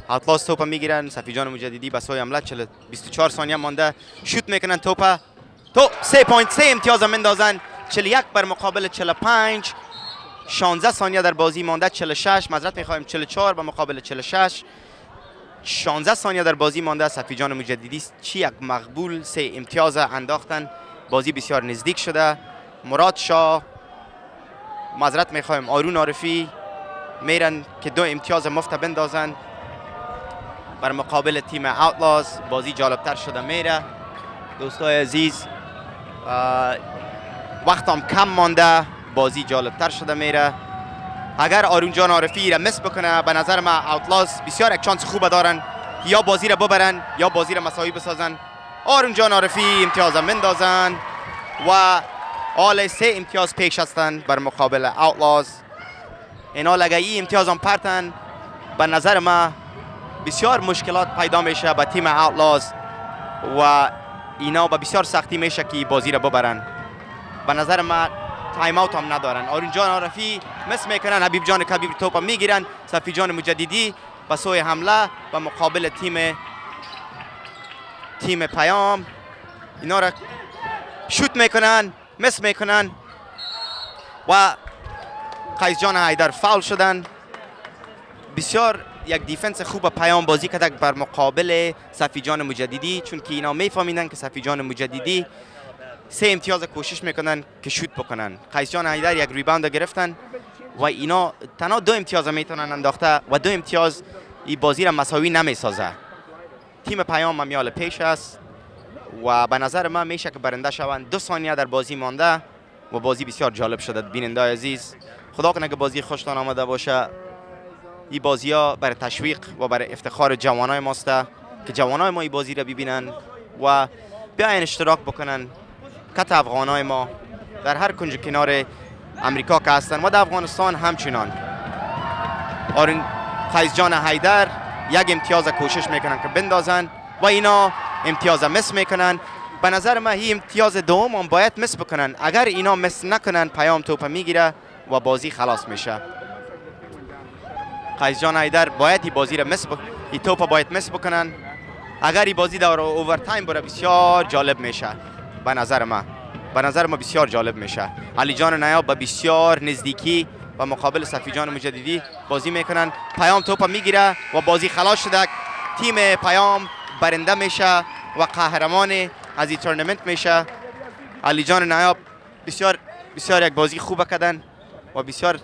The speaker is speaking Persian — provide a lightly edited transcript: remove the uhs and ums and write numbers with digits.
اطلاس توپ میگیرن. صفیجان مجددی به سوی حمله 24 ثانیه مانده شوت میکنن. توپ 3.3 امتیاز میندازن. 41 بر مقابل 45. 16 ثانیه در بازی مانده. 46 معذرت میخوایم 44 به مقابل 46. 16 ثانیه در بازی مانده. صفیجان مجددی چی یک مقبول 3 امتیاز انداختن. بازی بسیار نزدیک شده. مراد شاه معذرت میخوایم آرون عارفی میرن که 2 امتیاز مفت بندازن بر مقابل تیم اوتلاز. بازی جالبتر شده میره دوستای عزیز. وقت هم کم مانده. بازی جالبتر شده میره. اگر آرون جان عارفی را مس بکنه به نظر من اوتلاز بسیار یک چانس خوب دارن یا بازی را ببرن یا بازی را مساوی بسازن. آرون جان عارفی امتیاز میندازن و آل 3 امتیاز پیش هستند بر مقابل اوتلاز. اینا لگایی امتیاز هم پرتن. به نظر من بسیار مشکلات پیدا میشه به تیم اوتلاز و اینا به بسیار سختی میشه که بازی را ببرن. به نظر من تایم اوت هم ندارن. آرون جان عارفی مس میکنن. حبیب جان کبیر توپ میگیرن. صفی جان مجددی به سوی حمله و مقابل تیم پیام اینا را شوت میکنن. مس میکنن و قیس جان حیدر فاول شدن. بسیار یک دیفنس خوب پیام بازی کرده بر مقابل صفی جان مجددی، چون که اینا میفهمیدن که صفی جان مجددی 3 امتیاز کوشش میکنن که شوت بکنن. قیس جان حیدر یک ریباوند گرفتن و اینا تنها 2 امتیاز میتونن انداخته و 2 امتیاز این بازی را مساوی نمیسازه. تیم پیام ممیال پیش است و به نظر من میشه که برنده شوند. 2 ثانیه در بازی مانده و بازی بسیار جالب شده. بیننده عزیز خدا کنه که بازی خوشتان آمده باشه. این بازی ها برای تشویق و برای افتخار جوانای ماست که جوانای ما این بازی را ببینن و بیاین اشتراک بکنن. کت افغانای ما در هر کنج کنار امریکا که هستن و در افغانستان همچنان. آرون قیس جان حیدر 1 امتیاز کوشش میکنن که بندازن و اینا امتیاز مس میکنن. به نظر من این امتیاز دوم هم باید مس بکنن. اگر اینا مس نکنن پیام توپ میگیره و بازی خلاص میشه. قیس جان حیدر باید این بازی را این توپ باید مس بکنن. اگر این بازی در اوورتایم بره بسیار جالب میشه. به نظر من بسیار جالب میشه. علی جان نیاب به بسیار نزدیکی و مقابل صفی جان مجددی بازی میکنن. پیام توپ میگیره و بازی خلاص شده. تیم پیام برنده میشه و قهرمان از این تورنمنت میشه. علی جان نیاب بسیار یک بازی خوب کردن و بسیار